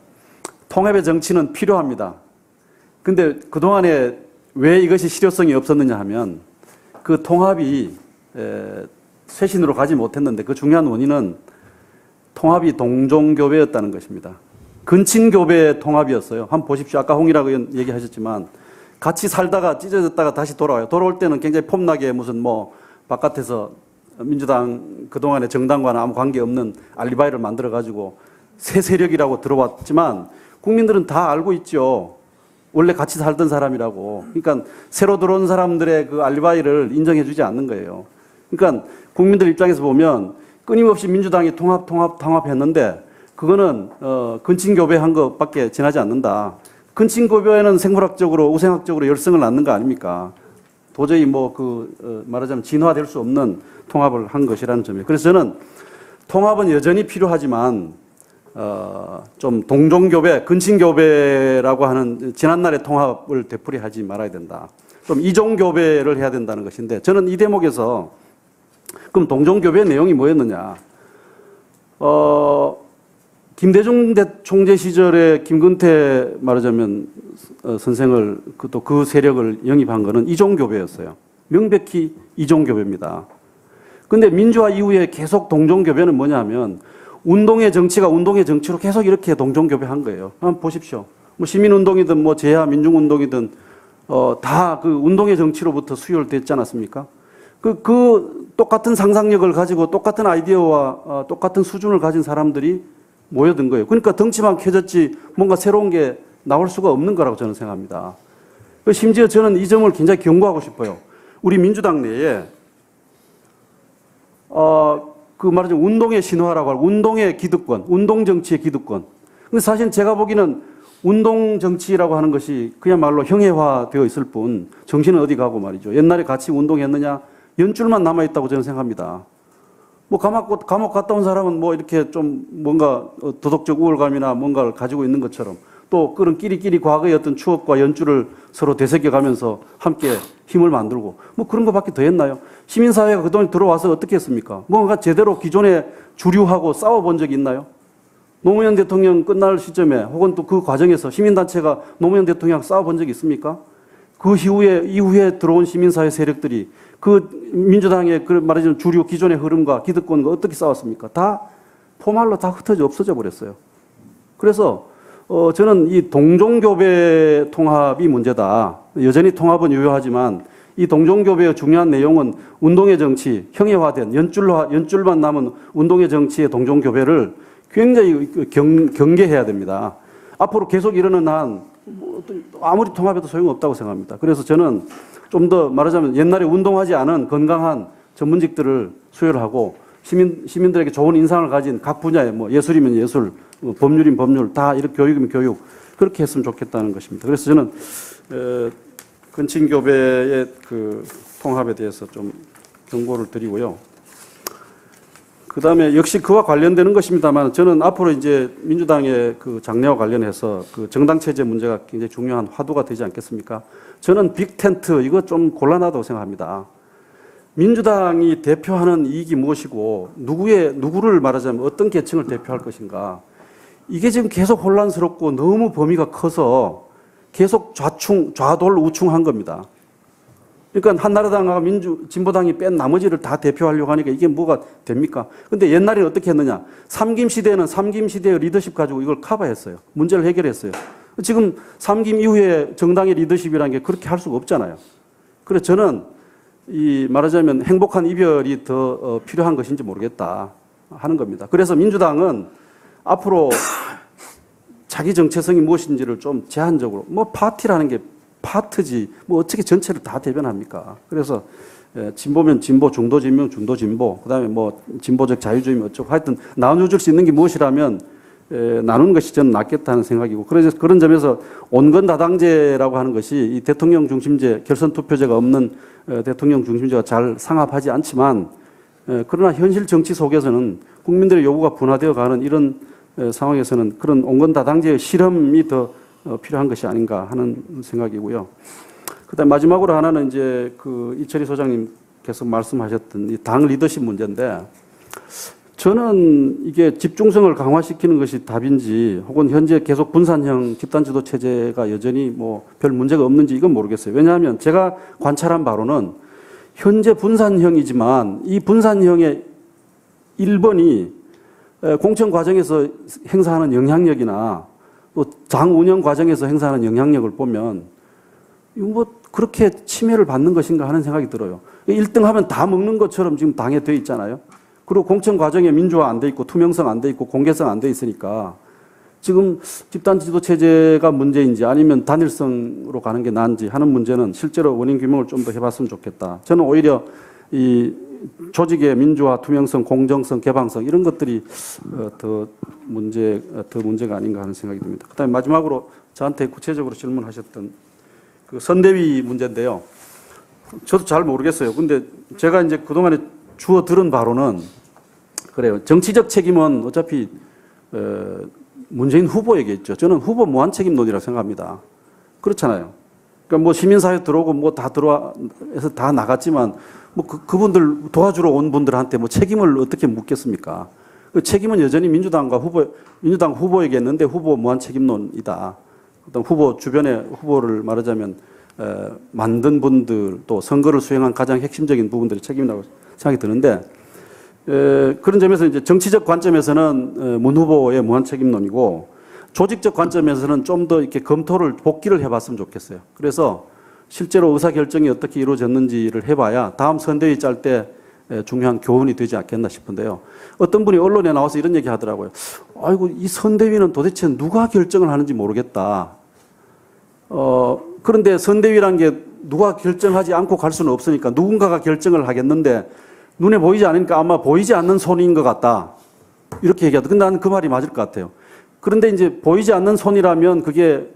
통합의 정치는 필요합니다. 근데 그동안에 왜 이것이 실효성이 없었느냐 하면 그 통합이 쇄신으로 가지 못했는데 그 중요한 원인은 통합이 동종교배였다는 것입니다. 근친교배 통합이었어요. 한번 보십시오. 아까 홍일학 의원 얘기하셨지만 같이 살다가 찢어졌다가 다시 돌아와요. 돌아올 때는 굉장히 폼나게 무슨 뭐 바깥에서 민주당 그동안의 정당과는 아무 관계없는 알리바이를 만들어가지고 새 세력이라고 들어왔지만 국민들은 다 알고 있죠. 원래 같이 살던 사람이라고. 그러니까 새로 들어온 사람들의 그 알리바이를 인정해주지 않는 거예요. 그러니까 국민들 입장에서 보면 끊임없이 민주당이 통합했는데 그거는 근친교배한 것밖에 지나지 않는다. 근친교배는 생물학적으로 우생학적으로 열성을 낳는 거 아닙니까? 도저히 말하자면 진화될 수 없는 통합을 한 것이라는 점이에요. 그래서 저는 통합은 여전히 필요하지만 좀 동종교배, 근친교배라고 하는 지난날의 통합을 되풀이하지 말아야 된다. 좀 이종교배를 해야 된다는 것인데 저는 이 대목에서 그럼 동종교배의 내용이 뭐였느냐? 김대중 총재 시절에 김근태 말하자면 선생을 또 그 세력을 영입한 거는 이종교배였어요. 명백히 이종교배입니다. 근데 민주화 이후에 계속 동종교배는 뭐냐면 운동의 정치가 운동의 정치로 계속 이렇게 동종교배한 거예요. 한번 보십시오. 뭐 시민운동이든 뭐 제야 민중운동이든 다 그 운동의 정치로부터 수혈됐지 않았습니까? 그 똑같은 상상력을 가지고 똑같은 아이디어와 똑같은 수준을 가진 사람들이 모여든 거예요. 그러니까 덩치만 켜졌지 뭔가 새로운 게 나올 수가 없는 거라고 저는 생각합니다. 심지어 저는 이 점을 굉장히 경고하고 싶어요. 우리 민주당 내에 그 말하자면 운동의 신화라고 하고 운동의 기득권, 운동 정치의 기득권. 근데 사실 제가 보기에는 운동 정치라고 하는 것이 그야말로 형해화되어 있을 뿐 정신은 어디 가고 말이죠. 옛날에 같이 운동했느냐 연줄만 남아 있다고 저는 생각합니다. 뭐 감옥 갔다 온 사람은 뭐 이렇게 좀 뭔가 도덕적 우월감이나 뭔가를 가지고 있는 것처럼 또 그런 끼리끼리 과거의 어떤 추억과 연줄을 서로 되새겨가면서 함께 힘을 만들고 뭐 그런 것밖에 더 했나요? 시민사회가 그동안 들어와서 어떻게 했습니까? 뭔가 제대로 기존에 주류하고 싸워본 적이 있나요? 노무현 대통령 끝날 시점에 혹은 또 그 과정에서 시민단체가 노무현 대통령하고 싸워본 적이 있습니까? 그 이후에 들어온 시민사회 세력들이 그 민주당의 그 말하자면 주류 기존의 흐름과 기득권과 어떻게 싸웠습니까? 다 포말로 다 흩어져 없어져 버렸어요. 그래서 저는 이 동종교배 통합이 문제다. 여전히 통합은 유효하지만 이 동종교배의 중요한 내용은 운동의 정치, 형해화된 연줄만 남은 운동의 정치의 동종교배를 굉장히 경계해야 됩니다. 앞으로 계속 이러는 한 아무리 통합해도 소용없다고 생각합니다. 그래서 저는 좀 더 말하자면 옛날에 운동하지 않은 건강한 전문직들을 수혈을 하고 시민들에게 좋은 인상을 가진 각 분야에 뭐 예술이면 예술, 법률이면 법률, 다 이렇게 교육이면 교육 그렇게 했으면 좋겠다는 것입니다. 그래서 저는 근친교배의 그 통합에 대해서 좀 경고를 드리고요. 그 다음에 역시 그와 관련되는 것입니다만 저는 앞으로 이제 민주당의 그 장래와 관련해서 그 정당체제 문제가 굉장히 중요한 화두가 되지 않겠습니까? 저는 빅텐트 이거 좀 곤란하다고 생각합니다. 민주당이 대표하는 이익이 무엇이고 누구를 말하자면 어떤 계층을 대표할 것인가 이게 지금 계속 혼란스럽고 너무 범위가 커서 계속 좌돌 우충한 겁니다. 그러니까 한나라당과 진보당이 뺀 나머지를 다 대표하려고 하니까 이게 뭐가 됩니까? 근데 옛날에는 어떻게 했느냐? 삼김 시대는 삼김 시대의 리더십 가지고 이걸 커버했어요. 문제를 해결했어요. 지금 삼김 이후에 정당의 리더십이라는 게 그렇게 할 수가 없잖아요. 그래서 저는 이 말하자면 행복한 이별이 더 필요한 것인지 모르겠다 하는 겁니다. 그래서 민주당은 앞으로 자기 정체성이 무엇인지를 좀 제한적으로 뭐 파티라는 게 파트지 뭐 어떻게 전체를 다 대변합니까? 그래서 진보면 진보, 중도 진보면 중도 진보, 그다음에 뭐 진보적 자유주의면 어쩌고 하여튼 나눠줄 수 있는 게 무엇이라면 나누는 것이 저는 낫겠다는 생각이고 그래서 그런 점에서 온건다당제라고 하는 것이 이 대통령 중심제, 결선 투표제가 없는 대통령 중심제가 잘 상합하지 않지만 그러나 현실 정치 속에서는 국민들의 요구가 분화되어 가는 이런 상황에서는 그런 온건다당제의 실험이 더 필요한 것이 아닌가 하는 생각이고요. 그다음 마지막으로 하나는 이제 그 이철희 소장님께서 말씀하셨던 이 당 리더십 문제인데 저는 이게 집중성을 강화시키는 것이 답인지 혹은 현재 계속 분산형 집단지도 체제가 여전히 뭐 별 문제가 없는지 이건 모르겠어요. 왜냐하면 제가 관찰한 바로는 현재 분산형이지만 이 분산형의 1번이 공천 과정에서 행사하는 영향력이나 또 당 운영 과정에서 행사하는 영향력을 보면 이거 뭐 그렇게 침해를 받는 것인가 하는 생각이 들어요. 1등 하면 다 먹는 것처럼 지금 당에 돼 있잖아요. 그리고 공천 과정에 민주화 안 돼 있고 투명성 안 돼 있고 공개성 안 돼 있으니까 지금 집단 지도 체제가 문제인지 아니면 단일성으로 가는 게 나은지 하는 문제는 실제로 원인 규명을 좀 더 해봤으면 좋겠다. 저는 오히려 이 조직의 민주화, 투명성, 공정성, 개방성 이런 것들이 더 문제가 아닌가 하는 생각이 듭니다. 그다음에 마지막으로 저한테 구체적으로 질문하셨던 그 선대위 문제인데요. 저도 잘 모르겠어요. 근데 제가 이제 그동안에 주워 들은 바로는 그래요. 정치적 책임은 어차피 문재인 후보에게 있죠. 저는 후보 무한 책임론이라고 생각합니다. 그렇잖아요. 그러니까 뭐 시민사회 들어오고 뭐 다 들어와서 다 나갔지만 뭐 그분들 도와주러 온 분들한테 뭐 책임을 어떻게 묻겠습니까? 그 책임은 여전히 민주당 후보에게 있는데 후보 무한 책임론이다. 어떤 후보 주변에 후보를 말하자면 만든 분들 또 선거를 수행한 가장 핵심적인 부분들이 책임이라고 생각이 드는데 그런 점에서 이제 정치적 관점에서는 문 후보의 무한 책임론이고 조직적 관점에서는 좀 더 이렇게 검토를 복기를 해봤으면 좋겠어요. 그래서 실제로 의사결정이 어떻게 이루어졌는지를 해봐야 다음 선대위 짤 때 중요한 교훈이 되지 않겠나 싶은데요. 어떤 분이 언론에 나와서 이런 얘기 하더라고요. 아이고, 이 선대위는 도대체 누가 결정을 하는지 모르겠다. 그런데 선대위란 게 누가 결정하지 않고 갈 수는 없으니까 누군가가 결정을 하겠는데 눈에 보이지 않으니까 아마 보이지 않는 손인 것 같다. 이렇게 얘기하다. 근데 나는 그 말이 맞을 것 같아요. 그런데 이제 보이지 않는 손이라면 그게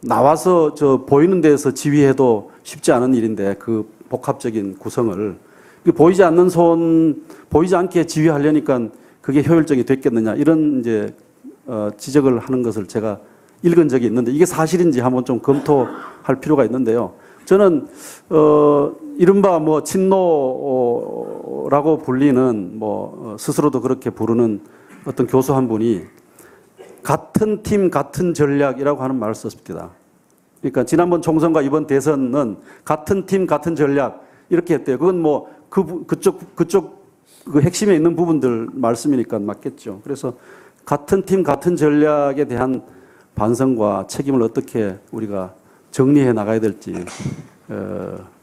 나와서 저 보이는 데서 지휘해도 쉽지 않은 일인데 그 복합적인 구성을 보이지 않는 손, 보이지 않게 지휘하려니까 그게 효율적이 됐겠느냐 이런 이제 지적을 하는 것을 제가 읽은 적이 있는데 이게 사실인지 한번 좀 검토할 필요가 있는데요. 저는 이른바 뭐 친노라고 불리는 뭐 스스로도 그렇게 부르는 어떤 교수 한 분이 같은 팀 같은 전략이라고 하는 말을 썼습니다. 그러니까 지난번 총선과 이번 대선은 같은 팀 같은 전략 이렇게 했대요. 그건 뭐 그쪽 그 핵심에 있는 부분들 말씀이니까 맞겠죠. 그래서 같은 팀 같은 전략에 대한 반성과 책임을 어떻게 우리가 정리해 나가야 될지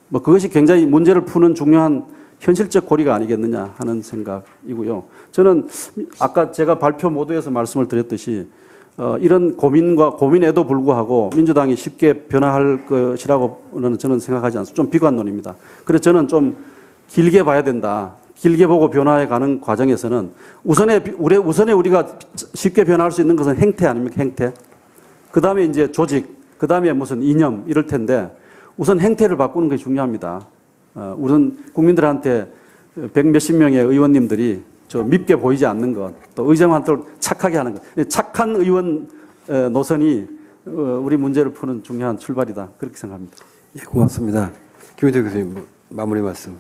뭐 그것이 굉장히 문제를 푸는 중요한 현실적 고리가 아니겠느냐 하는 생각이고요. 저는 아까 제가 발표 모두에서 말씀을 드렸듯이 이런 고민에도 불구하고 민주당이 쉽게 변화할 것이라고는 저는 생각하지 않습니다. 좀 비관론입니다. 그래서 저는 좀 길게 봐야 된다. 길게 보고 변화해 가는 과정에서는 우선에 우리가 쉽게 변화할 수 있는 것은 행태 아닙니까? 행태. 그 다음에 이제 조직, 그 다음에 무슨 이념 이럴 텐데 우선 행태를 바꾸는 것이 중요합니다. 우선 국민들한테 100몇십 명의 의원님들이 저 밉게 보이지 않는 것, 또 의정한테 착하게 하는 것. 착한 의원 노선이 우리 문제를 푸는 중요한 출발이다. 그렇게 생각합니다. 예, 고맙습니다. 김희대 교수님 마무리 말씀.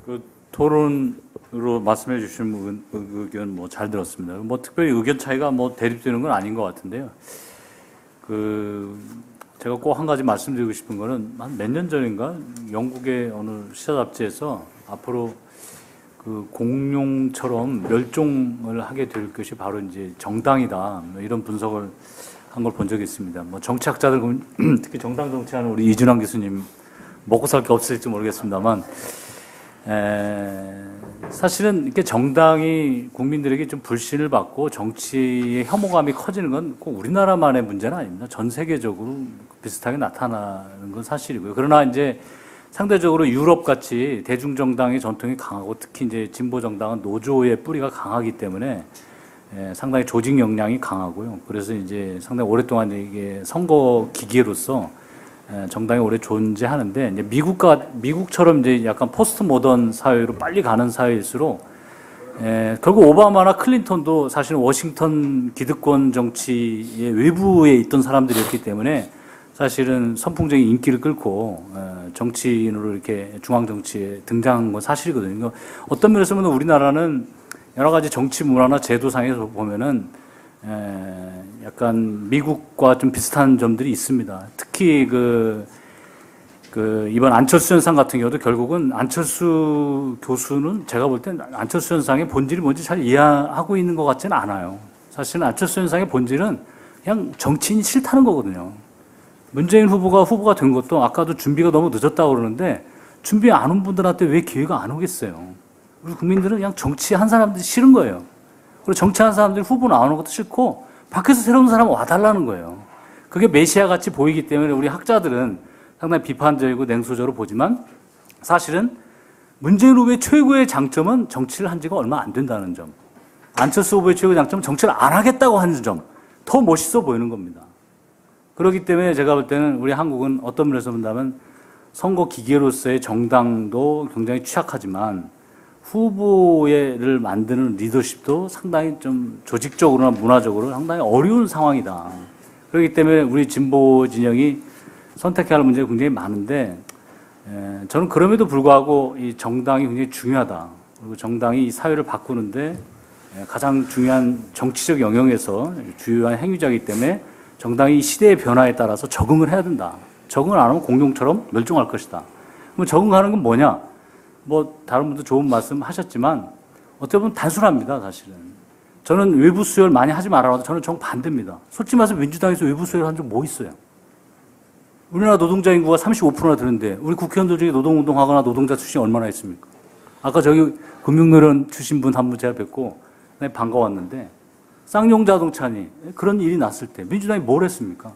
그 토론으로 말씀해 주신 의견 뭐 잘 들었습니다. 뭐 특별히 의견 차이가 뭐 대립되는 건 아닌 것 같은데요. 제가 꼭 한 가지 말씀드리고 싶은 거는 한 몇 년 전인가 영국의 어느 시사 잡지에서 앞으로 그 공룡처럼 멸종을 하게 될 것이 바로 이제 정당이다. 이런 분석을 한 걸 본 적이 있습니다. 뭐 정치학자들, 특히 정당 정치하는 우리 이준환 교수님 먹고 살 게 없을지 모르겠습니다만, 사실은 이렇게 정당이 국민들에게 좀 불신을 받고 정치의 혐오감이 커지는 건 꼭 우리나라만의 문제는 아닙니다. 전 세계적으로 비슷하게 나타나는 건 사실이고요. 그러나 이제 상대적으로 유럽 같이 대중정당의 전통이 강하고 특히 이제 진보정당은 노조의 뿌리가 강하기 때문에 상당히 조직 역량이 강하고요. 그래서 이제 상당히 오랫동안 이게 선거 기계로서 정당이 오래 존재하는데 이제 미국처럼 이제 약간 포스트 모던 사회로 빨리 가는 사회일수록 결국 오바마나 클린턴도 사실은 워싱턴 기득권 정치의 외부에 있던 사람들이었기 때문에 사실은 선풍적인 인기를 끌고 정치인으로 이렇게 중앙 정치에 등장한 건 사실이거든요. 어떤 면에서 보면 우리나라는 여러 가지 정치 문화나 제도상에서 보면은 약간 미국과 좀 비슷한 점들이 있습니다. 특히 이번 안철수 현상 같은 경우도 결국은 안철수 교수는 제가 볼 땐 안철수 현상의 본질이 뭔지 잘 이해하고 있는 것 같지는 않아요. 사실은 안철수 현상의 본질은 그냥 정치인이 싫다는 거거든요. 문재인 후보가 된 것도 아까도 준비가 너무 늦었다고 그러는데 준비 안 온 분들한테 왜 기회가 안 오겠어요. 우리 국민들은 그냥 정치한 사람들이 싫은 거예요. 그리고 정치한 사람들이 후보 나오는 것도 싫고 밖에서 새로운 사람 와달라는 거예요. 그게 메시아 같이 보이기 때문에 우리 학자들은 상당히 비판적이고 냉소적으로 보지만 사실은 문재인 후보의 최고의 장점은 정치를 한 지가 얼마 안 된다는 점. 안철수 후보의 최고의 장점은 정치를 안 하겠다고 하는 점. 더 멋있어 보이는 겁니다. 그렇기 때문에 제가 볼 때는 우리 한국은 어떤 면에서 본다면 선거 기계로서의 정당도 굉장히 취약하지만 후보를 만드는 리더십도 상당히 좀 조직적으로나 문화적으로 상당히 어려운 상황이다. 그렇기 때문에 우리 진보 진영이 선택해야 할 문제가 굉장히 많은데 저는 그럼에도 불구하고 이 정당이 굉장히 중요하다. 그리고 정당이 이 사회를 바꾸는데 가장 중요한 정치적 영역에서 주요한 행위자이기 때문에 정당이 이 시대의 변화에 따라서 적응을 해야 된다. 적응을 안 하면 공룡처럼 멸종할 것이다. 그럼 적응하는 건 뭐냐? 뭐 다른 분도 좋은 말씀 하셨지만 어떻게 보면 단순합니다. 사실은. 저는 외부 수혈 많이 하지 말아라도 저는 정반대입니다. 솔직히 말해서 민주당에서 외부 수혈 한 적 뭐 있어요? 우리나라 노동자 인구가 35%나 되는데 우리 국회의원들 중에 노동운동하거나 노동자 출신이 얼마나 있습니까? 아까 저기 금융노련 출신 분 한 분 제가 뵙고 반가웠는데 쌍용 자동차니 그런 일이 났을 때 민주당이 뭘 했습니까?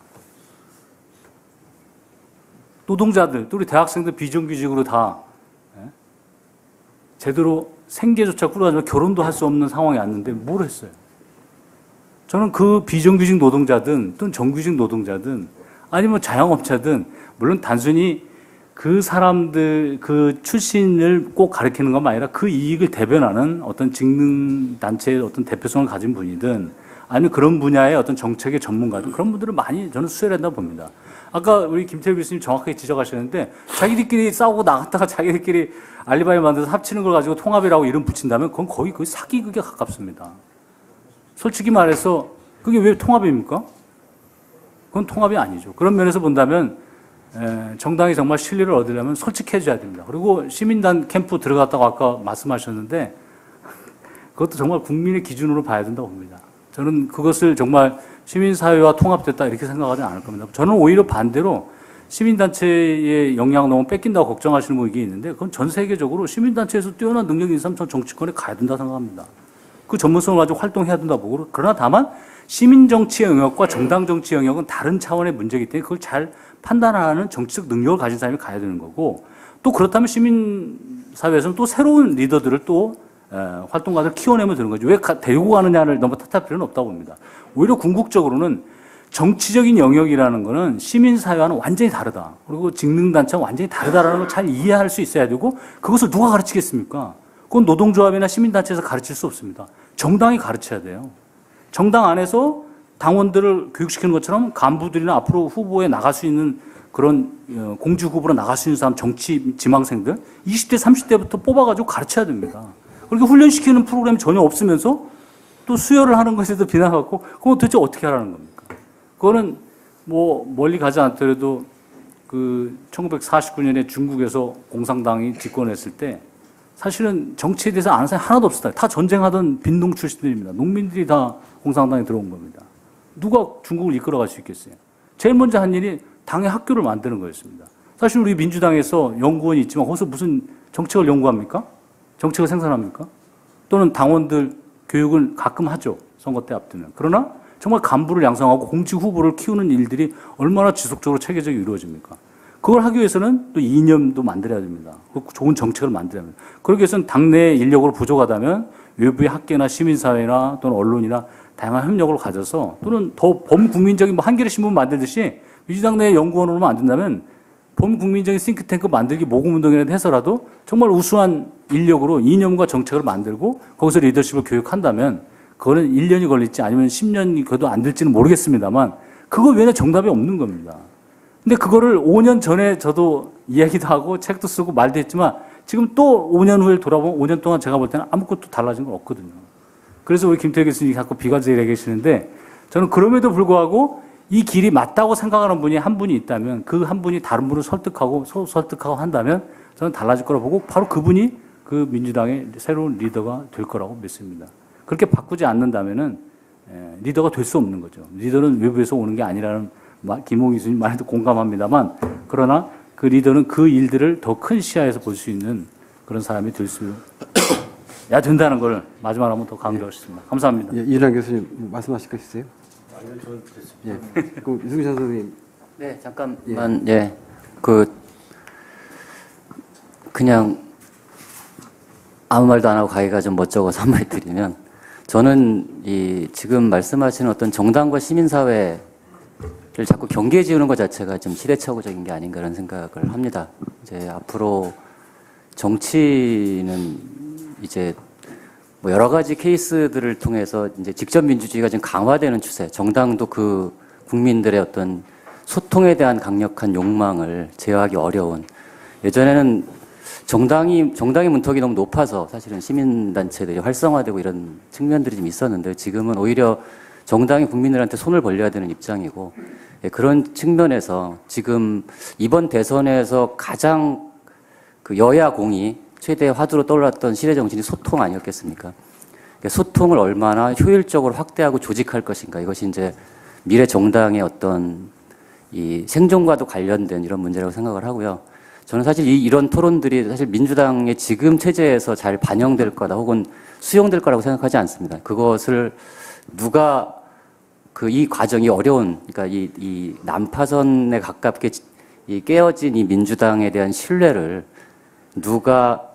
노동자들, 또 우리 대학생들 비정규직으로 다 제대로 생계조차 꾸려가지고 결혼도 할 수 없는 상황이 왔는데 뭘 했어요? 저는 그 비정규직 노동자든 또는 정규직 노동자든 아니면 자영업자든 물론 단순히 그 사람들 그 출신을 꼭 가리키는 것만 아니라 그 이익을 대변하는 어떤 직능단체의 어떤 대표성을 가진 분이든 아니면 그런 분야의 어떤 정책의 전문가든 그런 분들을 많이 저는 수혜를 한다고 봅니다. 아까 우리 김태일 교수님 정확하게 지적하셨는데 자기들끼리 싸우고 나갔다가 자기들끼리 알리바이 만들어서 합치는 걸 가지고 통합이라고 이름 붙인다면 그건 거의 사기극에 가깝습니다. 솔직히 말해서 그게 왜 통합입니까? 그건 통합이 아니죠. 그런 면에서 본다면 정당이 정말 신뢰를 얻으려면 솔직해져야 됩니다. 그리고 시민단 캠프 들어갔다고 아까 말씀하셨는데 그것도 정말 국민의 기준으로 봐야 된다고 봅니다. 저는 그것을 정말 시민사회와 통합됐다 이렇게 생각하지 않을 겁니다. 저는 오히려 반대로 시민단체의 영향을 너무 뺏긴다고 걱정하시는 분이 있는데 그건 전 세계적으로 시민단체에서 뛰어난 능력이 있는 사람 전 정치권에 가야 된다고 생각합니다. 그 전문성을 가지고 활동해야 된다고 보고 그러나 다만 시민정치의 영역과 정당정치 영역은 다른 차원의 문제이기 때문에 그걸 잘 판단하는 정치적 능력을 가진 사람이 가야 되는 거고 또 그렇다면 시민사회에서는 또 새로운 리더들을 또 활동가들 키워내면 되는 거죠. 왜 데리고 가느냐를 너무 탓할 필요는 없다고 봅니다. 오히려 궁극적으로는 정치적인 영역이라는 거는 시민사회와는 완전히 다르다. 그리고 직능단체와 완전히 다르다라는 걸 잘 이해할 수 있어야 되고 그것을 누가 가르치겠습니까? 그건 노동조합이나 시민단체에서 가르칠 수 없습니다. 정당이 가르쳐야 돼요. 정당 안에서 당원들을 교육시키는 것처럼 간부들이나 앞으로 후보에 나갈 수 있는 그런 공직 후보로 나갈 수 있는 사람 정치 지망생들 20대 30대부터 뽑아가지고 가르쳐야 됩니다. 그렇게 훈련시키는 프로그램이 전혀 없으면서 또 수혈을 하는 것에도 비난하고 그건 도대체 어떻게 하라는 겁니까? 그거는 뭐 멀리 가지 않더라도 그 1949년에 중국에서 공산당이 집권했을 때 사실은 정치에 대해서 아는 사람이 하나도 없었다. 다 전쟁하던 빈농 출신들입니다. 농민들이 다 공산당에 들어온 겁니다. 누가 중국을 이끌어갈 수 있겠어요? 제일 먼저 한 일이 당의 학교를 만드는 거였습니다. 사실 우리 민주당에서 연구원이 있지만 거기서 무슨 정책을 연구합니까? 정책을 생산합니까? 또는 당원들 교육을 가끔 하죠. 선거 때 앞두면. 그러나 정말 간부를 양성하고 공직 후보를 키우는 일들이 얼마나 지속적으로 체계적으로 이루어집니까? 그걸 하기 위해서는 또 이념도 만들어야 됩니다. 좋은 정책을 만들어야 합니다. 그러기 위해서는 당내 인력으로 부족하다면 외부의 학계나 시민사회나 또는 언론이나 다양한 협력을 가져서 또는 더 범국민적인 한겨레 신문 만들듯이 민주당 내 연구원으로 만든다면 범국민적인 싱크탱크 만들기 모금운동이라도 해서라도 정말 우수한 인력으로 이념과 정책을 만들고 거기서 리더십을 교육한다면 그거는 1년이 걸릴지 아니면 10년이 그래도 안 될지는 모르겠습니다만 그거 외에는 정답이 없는 겁니다. 근데 그거를 5년 전에 저도 이야기도 하고 책도 쓰고 말도 했지만 지금 또 5년 후에 돌아보면 5년 동안 제가 볼 때는 아무것도 달라진 건 없거든요. 그래서 우리 김태희 교수님이 자꾸 비관적이라 계시는데 저는 그럼에도 불구하고 이 길이 맞다고 생각하는 분이 한 분이 있다면 그 한 분이 다른 분을 설득하고 한다면 저는 달라질 거라고 보고 바로 그분이 그 민주당의 새로운 리더가 될 거라고 믿습니다. 그렇게 바꾸지 않는다면은 리더가 될 수 없는 거죠. 리더는 외부에서 오는 게 아니라는 김홍희 교수님 말에도 공감합니다만 그러나 그 리더는 그 일들을 더 큰 시야에서 볼 수 있는 그런 사람이 될 수 야 된다는 걸 마지막으로 한번 더 강조하겠습니다. 감사합니다. 예, 이란 교수님 말씀하실 거 있으세요? 아니요, 저는 됐습니다. 예. 그럼 유승찬 선생님. 네, 잠깐만. 예. 그냥 아무 말도 안 하고 가기가 좀 멋쩍어서 한마디 드리면 저는 이 지금 말씀하시는 어떤 정당과 시민사회를 자꾸 경계에 지우는 것 자체가 좀 시대착오적인 게 아닌가라는 생각을 합니다. 이제 앞으로 정치는 이제 뭐 여러 가지 케이스들을 통해서 이제 직접 민주주의가 지금 강화되는 추세, 정당도 그 국민들의 어떤 소통에 대한 강력한 욕망을 제어하기 어려운 예전에는 정당의 문턱이 너무 높아서 사실은 시민단체들이 활성화되고 이런 측면들이 좀 있었는데 지금은 오히려 정당이 국민들한테 손을 벌려야 되는 입장이고 그런 측면에서 지금 이번 대선에서 가장 그 여야 공이 최대 화두로 떠올랐던 시대 정신이 소통 아니었겠습니까? 소통을 얼마나 효율적으로 확대하고 조직할 것인가 이것이 이제 미래 정당의 어떤 이 생존과도 관련된 이런 문제라고 생각을 하고요. 저는 사실 이런 토론들이 사실 민주당의 지금 체제에서 잘 반영될 거다 혹은 수용될 거라고 생각하지 않습니다. 그것을 누가 이 과정이 어려운, 그러니까 이 난파선에 가깝게 이 깨어진 이 민주당에 대한 신뢰를 누가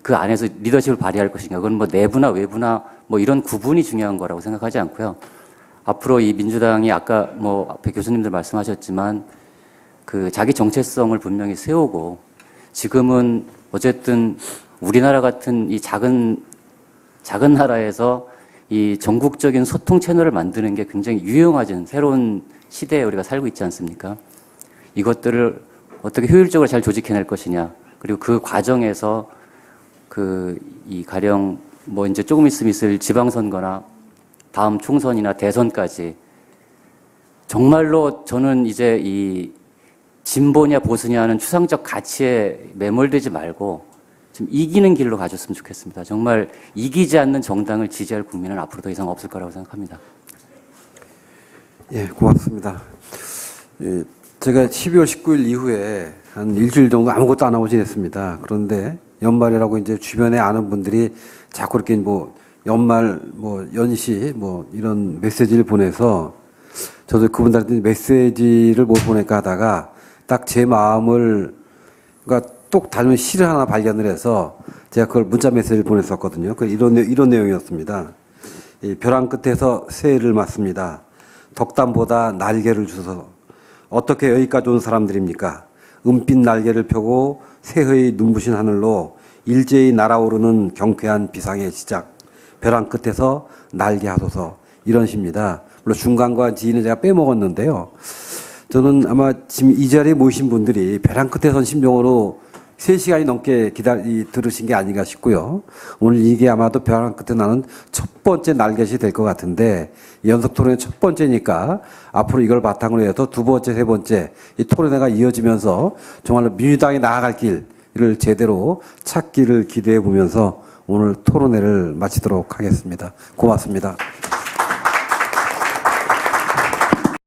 그 안에서 리더십을 발휘할 것인가. 그건 뭐 내부나 외부나 뭐 이런 구분이 중요한 거라고 생각하지 않고요. 앞으로 이 민주당이 아까 뭐 앞에 교수님들 말씀하셨지만 그 자기 정체성을 분명히 세우고 지금은 어쨌든 우리나라 같은 이 작은 나라에서 이 전국적인 소통 채널을 만드는 게 굉장히 유용해진 새로운 시대에 우리가 살고 있지 않습니까? 이것들을 어떻게 효율적으로 잘 조직해낼 것이냐. 그리고 그 과정에서 이 가령 뭐 이제 조금 있으면 있을 지방선거나 다음 총선이나 대선까지 정말로 저는 이제 이 진보냐 보수냐 하는 추상적 가치에 매몰되지 말고 좀 이기는 길로 가줬으면 좋겠습니다. 정말 이기지 않는 정당을 지지할 국민은 앞으로 더 이상 없을 거라고 생각합니다. 예, 고맙습니다. 예, 제가 12월 19일 이후에 한 일주일 정도 아무것도 안 하고 지냈습니다. 그런데 연말이라고 이제 주변에 아는 분들이 자꾸 이렇게 뭐 연말 뭐 연시 뭐 이런 메시지를 보내서 저도 그분들한테 메시지를 못 보낼까 하다가 딱 제 마음을 그러니까 똑 닮은 시를 하나 발견을 해서 제가 그걸 문자 메시지를 보냈었거든요. 이런 내용이었습니다. 이 벼랑 끝에서 새해를 맞습니다. 덕담보다 날개를 주셔서 어떻게 여기까지 온 사람들입니까? 은빛 날개를 펴고 새해의 눈부신 하늘로 일제히 날아오르는 경쾌한 비상의 시작. 벼랑 끝에서 날개 하소서. 이런 시입니다. 물론 중간과 지인은 제가 빼먹었는데요. 저는 아마 지금 이 자리에 모이신 분들이 벼랑 끝에 선 심정으로 3시간이 넘게 들으신 게 아닌가 싶고요. 오늘 이게 아마도 벼랑 끝에 나는 첫 번째 날개시 될 것 같은데 연속 토론의 첫 번째니까 앞으로 이걸 바탕으로 해서 두 번째, 세 번째 이 토론회가 이어지면서 정말로 민주당이 나아갈 길을 제대로 찾기를 기대해 보면서 오늘 토론회를 마치도록 하겠습니다. 고맙습니다.